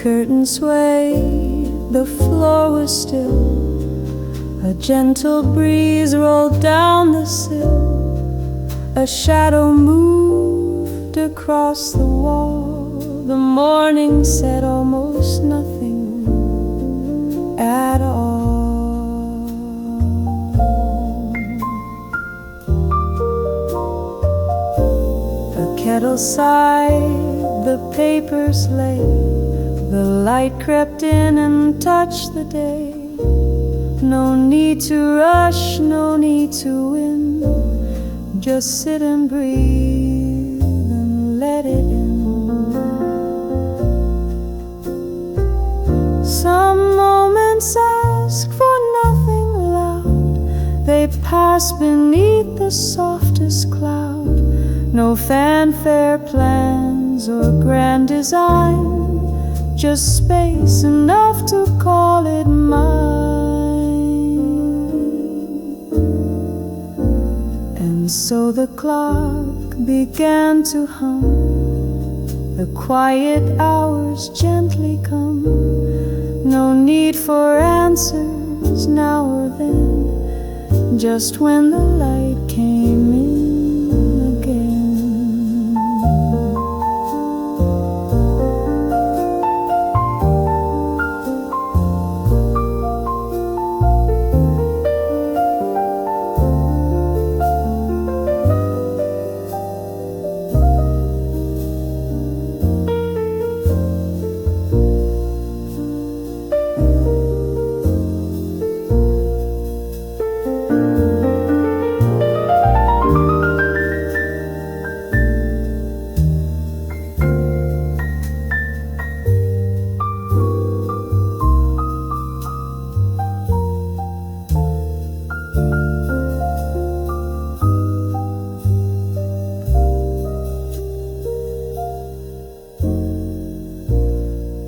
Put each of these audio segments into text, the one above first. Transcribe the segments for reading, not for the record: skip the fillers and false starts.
curtains swayed, the floor was still. A gentle breeze rolled down the sill. A shadow moved across the wall. The morning said almost nothing at all. The kettle sighed, the papers lay. The light crept in and touched the day. No need to rush, no need to win. Just sit and breathe and let it in. Some moments ask for nothing loud. They pass beneath the softest cloud. No fanfare plans or grand design. Just space enough to call it mine. And so the clock began to hum. The quiet hours gently come. No need for answers now or then. Just when the light came in again.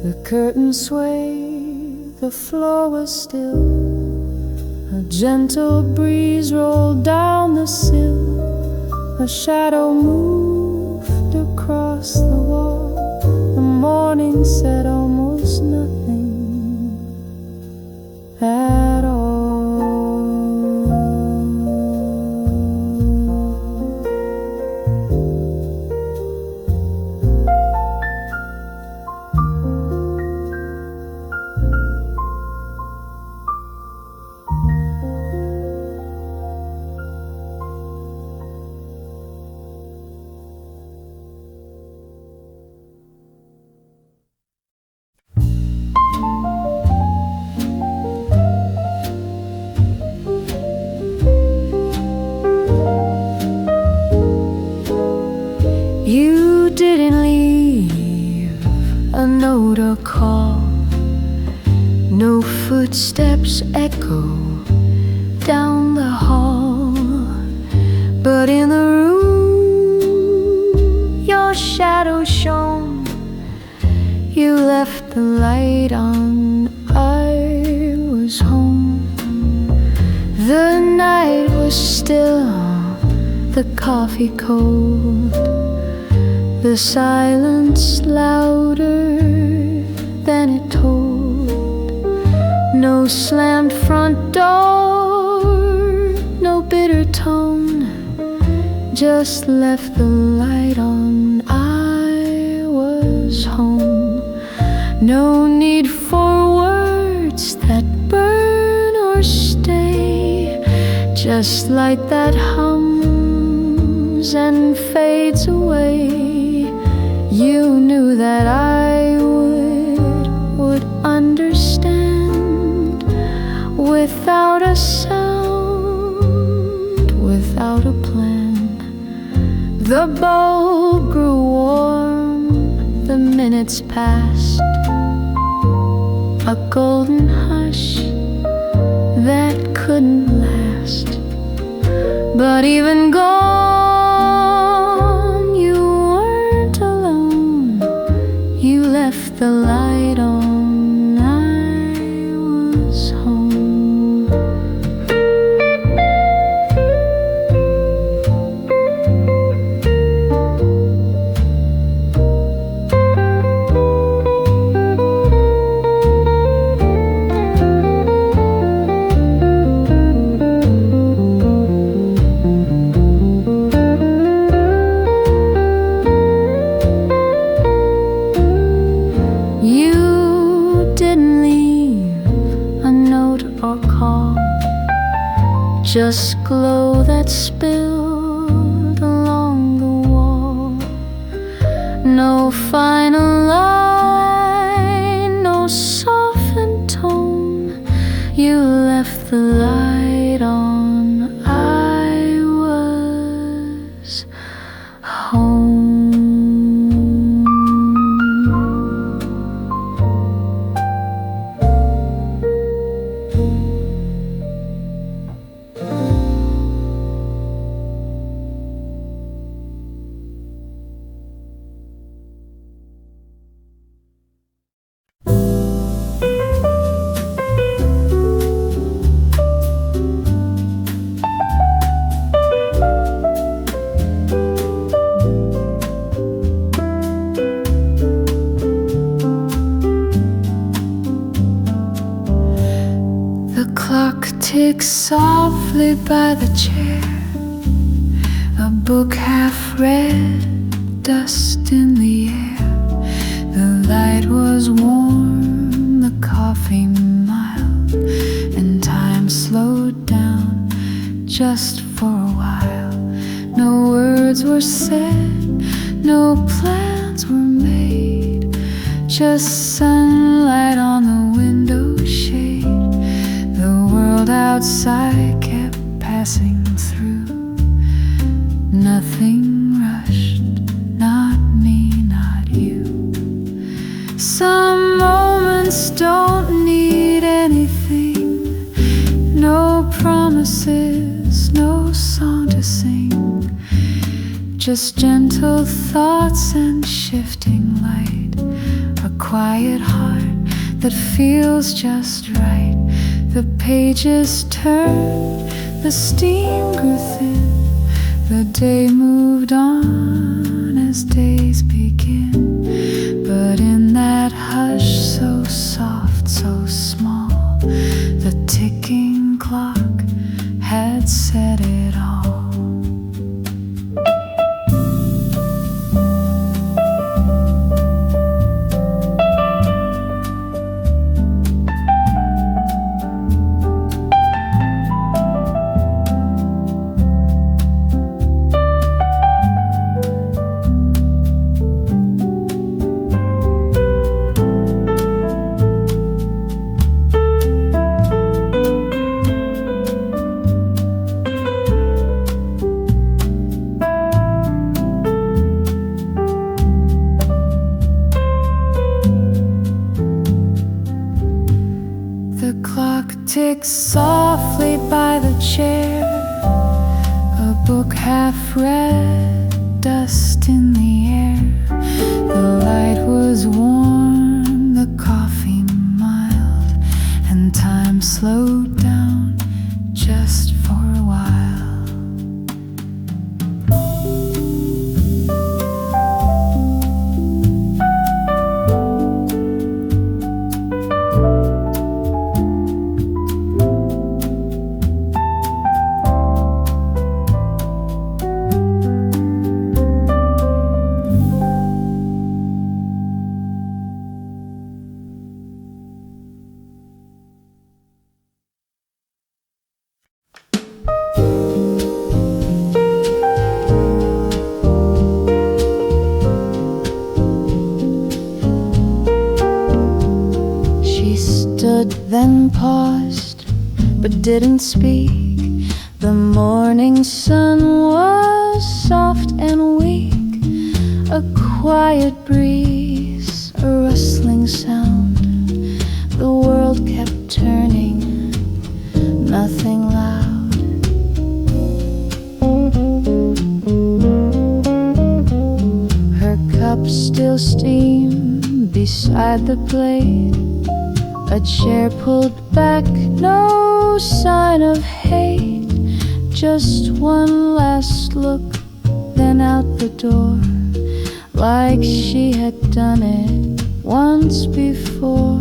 The curtains swayed, the floor was still. A gentle breeze rolled down the sill. A shadow moved across the wall. The morning said almost nothing at all. You didn't leave a note or call. No footsteps echo down the hall. But in the room your shadow shone. You left the light on, I was home. The night was still, the coffee cold. The silence louder than it told. No slammed front door, no bitter tone. Just left the light on, I was home. No need for words that burn or stay. Just light that hums and fades away. You knew that I would understand. Without a sound, without a plan. The bulb grew warm, the minutes passed. A golden hush that couldn't last. But even gone, you weren't alone. You left the light on, I was home. just glow that spilled along the wall. No final line, no softened tone. You left the light on. I was home. Ticks softly by the chair, a book half read, dust in the air. The light was warm, the coffee mild, and time slowed down just for a while. No words were said, no plans were made, just sunlight on the window shade. The world outside kept passing through. Nothing rushed, not me, not you. Some moments don't need anything, no promises, no song to sing, just gentle thoughts and shifting light. A quiet heart that feels just right. The pages turned, the steam grew thin. The day moved on as days begin. But in that hush so soft, so small, the ticking clock had said it all. Ticks softly by the chair, a book half read, dust in the air. The light was warm, the coffee mild, and time slowed down just for a while. Then paused, but didn't speak. The morning sun was soft and weak. A quiet breeze, a rustling sound. The world kept turning, nothing loud. Her cup still steamed beside the plate. A chair pulled back, no sign of hate. Just one last look, then out the door, like she had done it once before.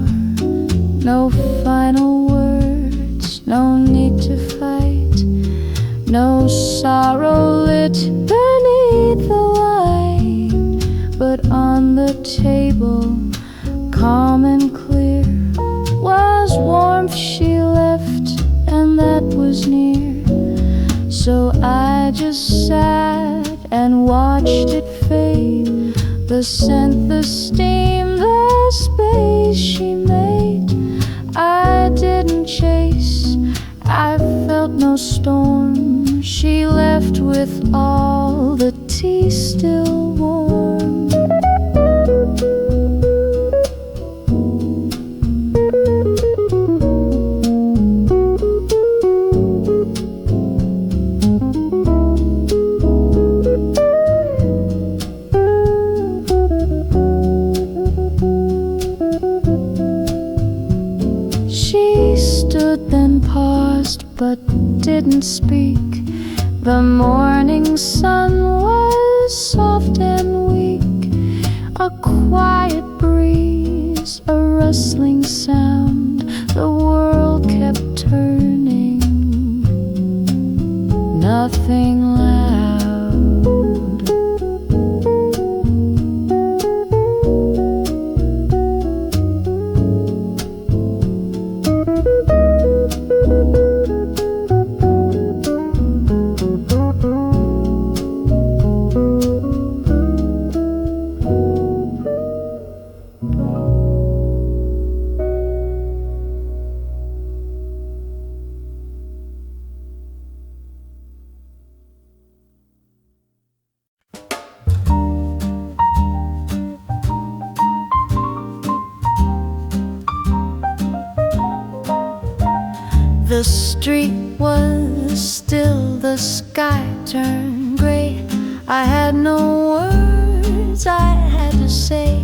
No final words, no need to fight, no sorrow lit beneath the light. But on the table, calm and clear, was warmth she left, and that was near. I just sat and watched it fade. The scent, the steam, the space she made. I didn't chase, I felt no storm. She left with all the tea still warm. She stood then paused but didn't speak. The morning sun was soft and weak. A quiet breeze, a rustling sound. The world kept turning, nothing loud. The street was still, the sky turned gray. I had no words I had to say,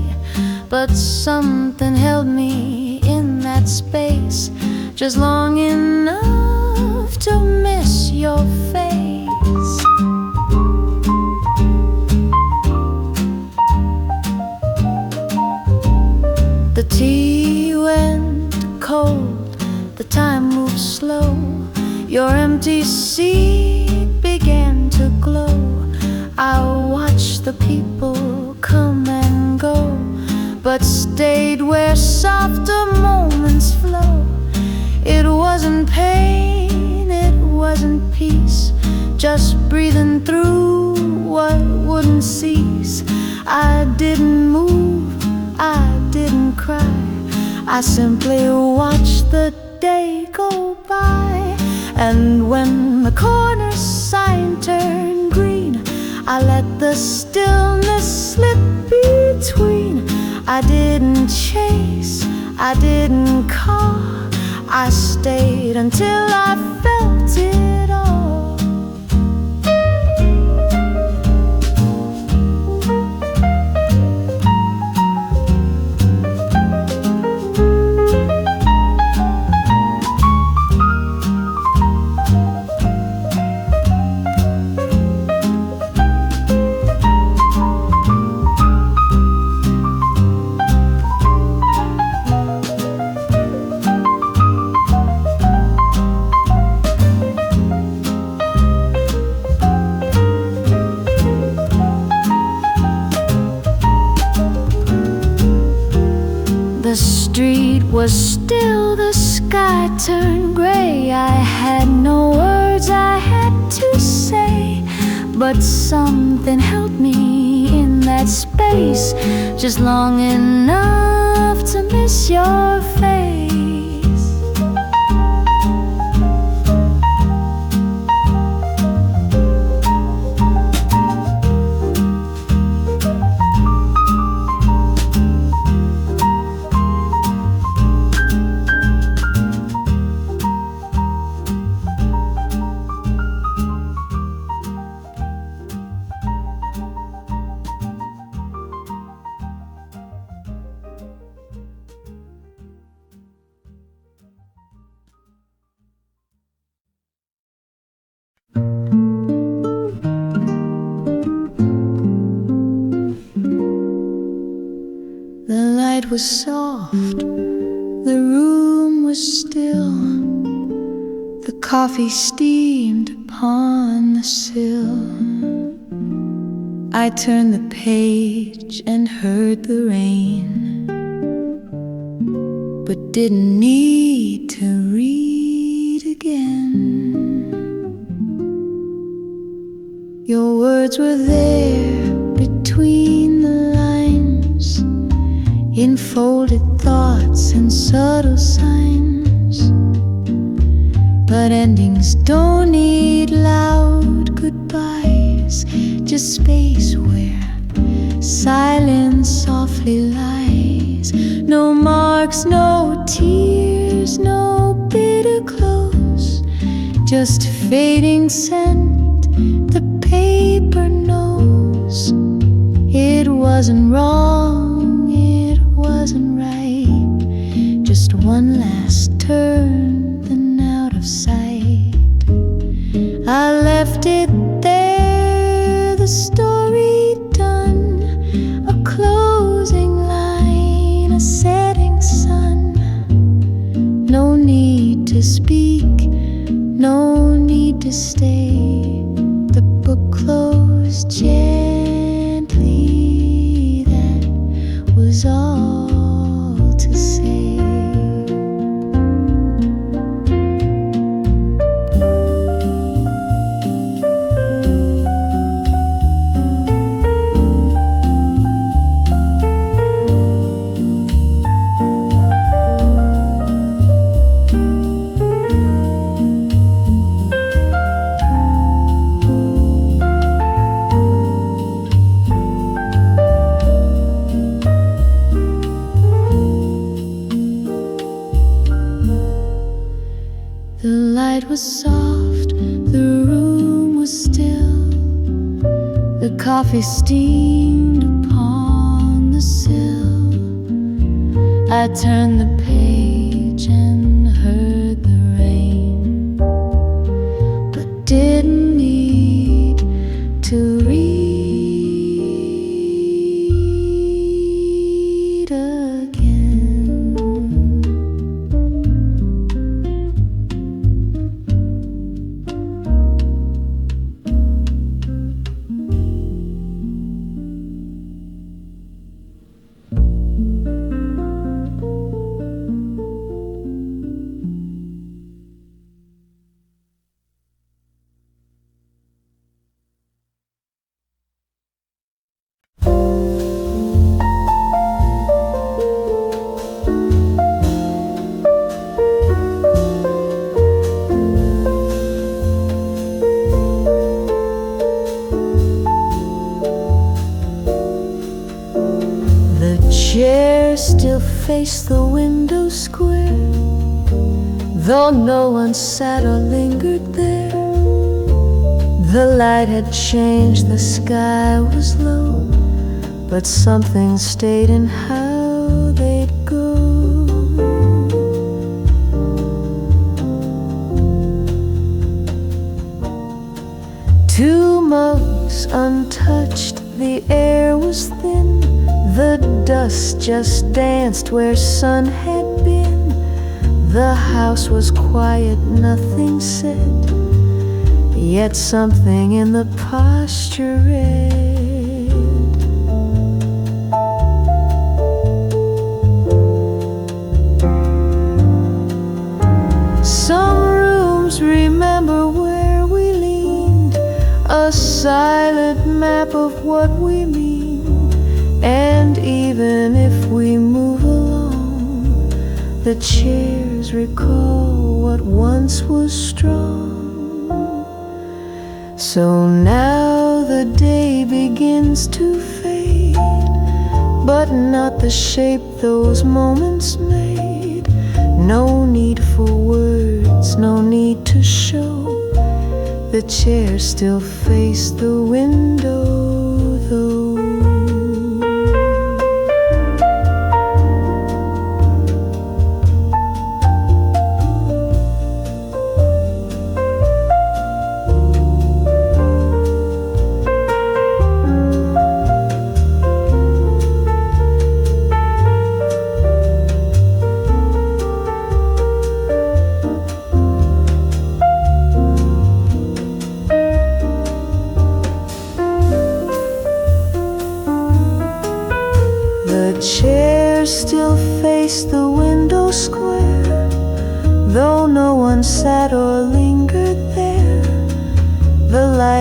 but something held me in that space, just long enough to miss your face. The tea went cold, the time moved slow. Your empty seat began to glow. I watched the people come and go, but stayed where softer moments flow. It wasn't pain, it wasn't peace, just breathing through what wouldn't cease. I didn't move, I didn't cry, I simply watched the day go by. And when the corner sign turned green, I let the stillness slip between. I didn't chase, I didn't call, I stayed until I felt it all. The street was still, the sky turned gray. I had no words I had to say, but something held me in that space, just long enough to miss your face. The light was soft, the room was still, the coffee steamed upon the sill. I turned the page and heard the rain, but didn't need to read again. words were there between the lines, in folded thoughts and subtle signs. But endings don't need loud goodbyes, just space where silence softly lies. No marks, no tears, no bitter close, just fading scent the paper knows. It wasn't wrong, it wasn't right, just one last turn, then out of sight. I left it there, the story done, a closing line, a setting sun. No need to speak, no need to stay. The book closed gently, that was all to say. The light was soft, the room was still, the coffee steamed upon the sill. I turned the page and heard the rain, but didn't need to read again. The chair still faced the window square, though no one sat or lingered there. The light had changed, the sky was low, but something stayed in how they'd go. 2 mugs untouched, the air was thin, the dust just danced where sun had been. The house was quiet, nothing said, yet something in the posture read. Some rooms remember where we leaned, a silent map of what we mean. And even if we move along, the chairs recall what once was strong. So now the day begins to fade, but not the shape those moments made. No need for words, no need to show. The chair still faced the window, though.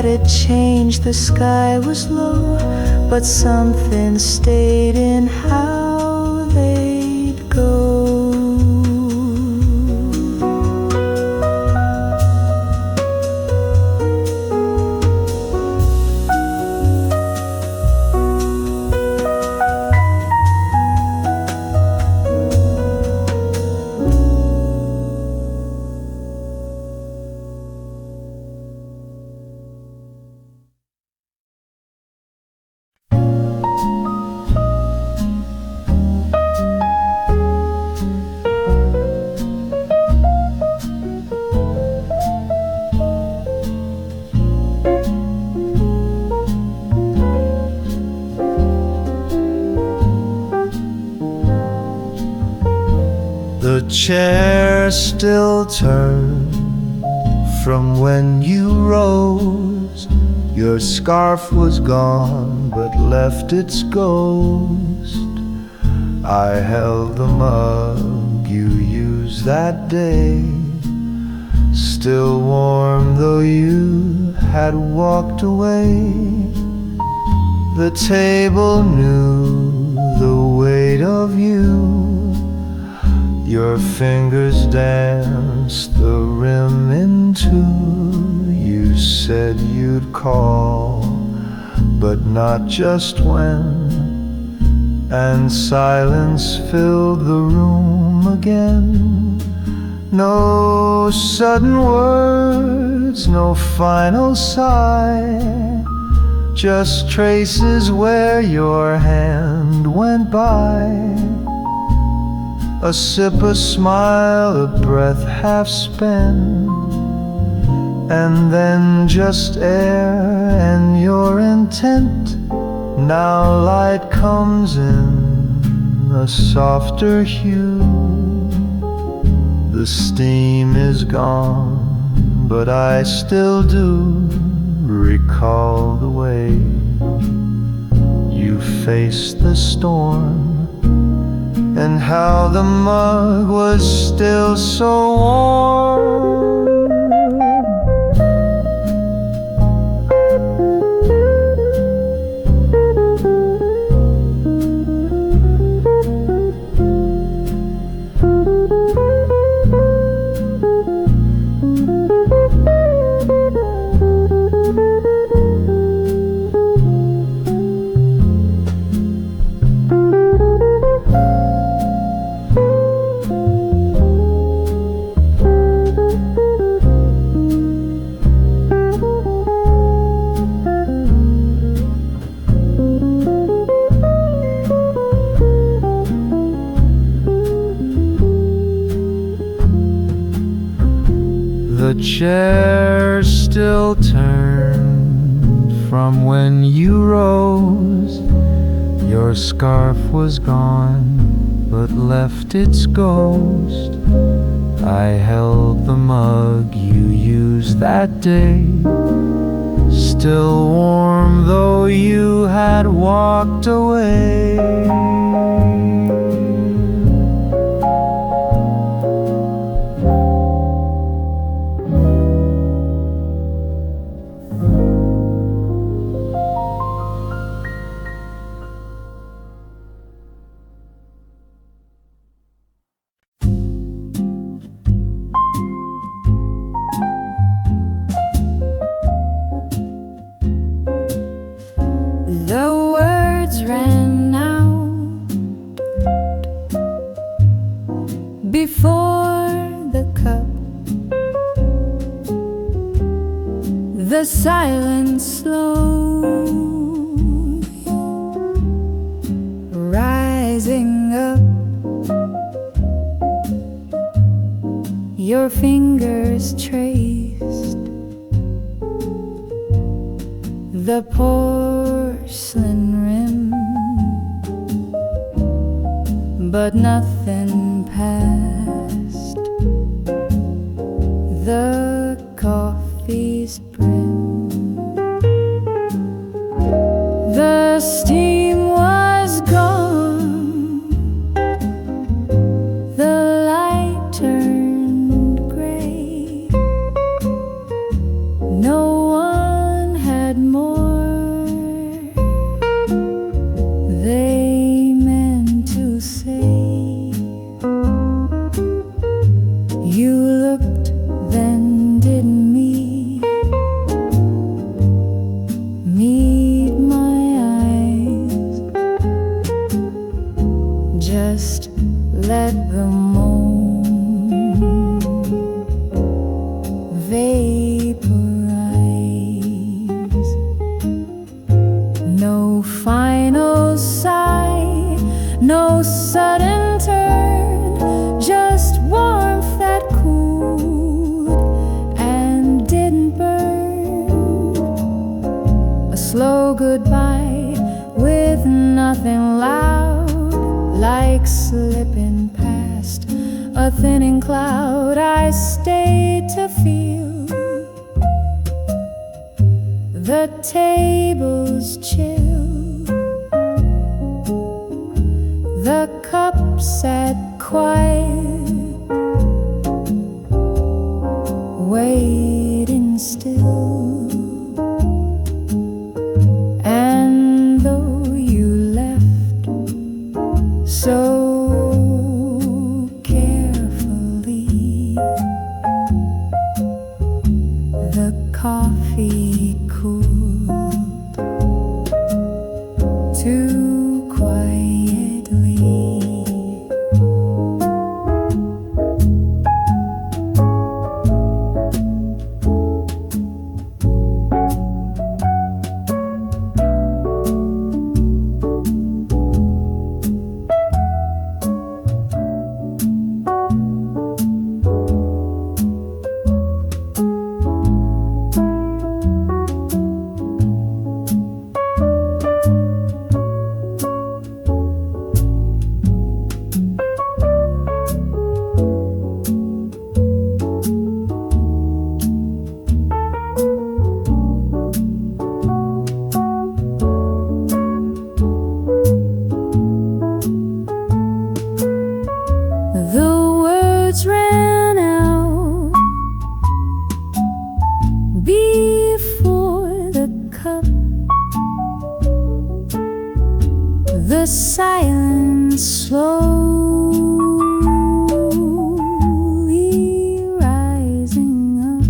that it changed. The sky was low, but something stayed in how they'd go. The chair still turned from when you rose. Your scarf was gone, but left its ghost. I held the mug you used that day, still warm though you had walked away. The table knew the weight of you. Your fingers danced the rim in two. You said you'd call, but not just when. And silence filled the room again. No sudden words, no final sigh, just traces where your hand went by. A sip, a smile, a breath half spent, and then just air and your intent. Now light comes in a softer hue. The steam is gone, but I still do recall the way you faced the storm, and how the mug was still so warm. The chair still turned from when you rose. Your scarf was gone, but left its ghost. I held the mug you used that day, still warm though you had walked away. Before the cup, the silence slow, rising up, your fingers traced the porcelain rim, but nothing passed the coffee's brim. The steam was gone, the light turned gray. No one go goodbye with nothing loud, like slipping past a thinning cloud. I stayed to feel the tables chill, the cup sat quiet, waiting still. And though you left so carefully, the coffee cooled too quietly. Ran out before the cup. The silence slowly rising up.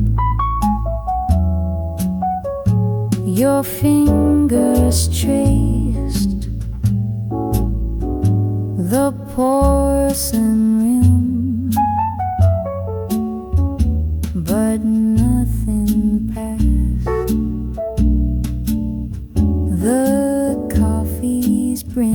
Your fingers traced the porcelain rim, but nothing passed the coffee's brim.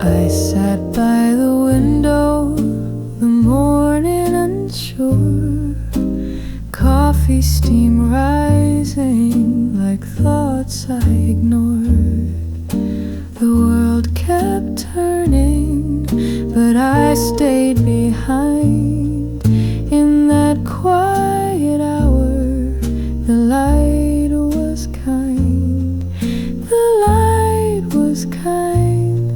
I sat by the window, the morning unsure, coffee steam rising like thoughts I ignored. The world kept turning, but I stayed behind. In that quiet hour, the light was kind. The light was kind.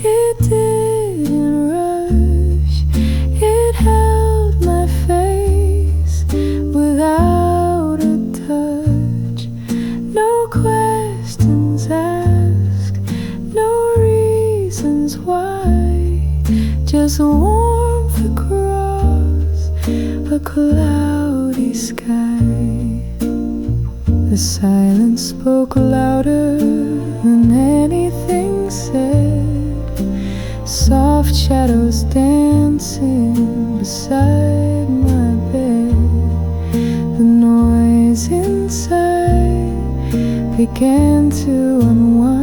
It didn't rush, it held my face without a touch. No questions asked, no reasons why, just warmth across a cloudy sky. The silence spoke louder than anything said. Soft shadows dancing beside my bed. The noise inside began to unwind.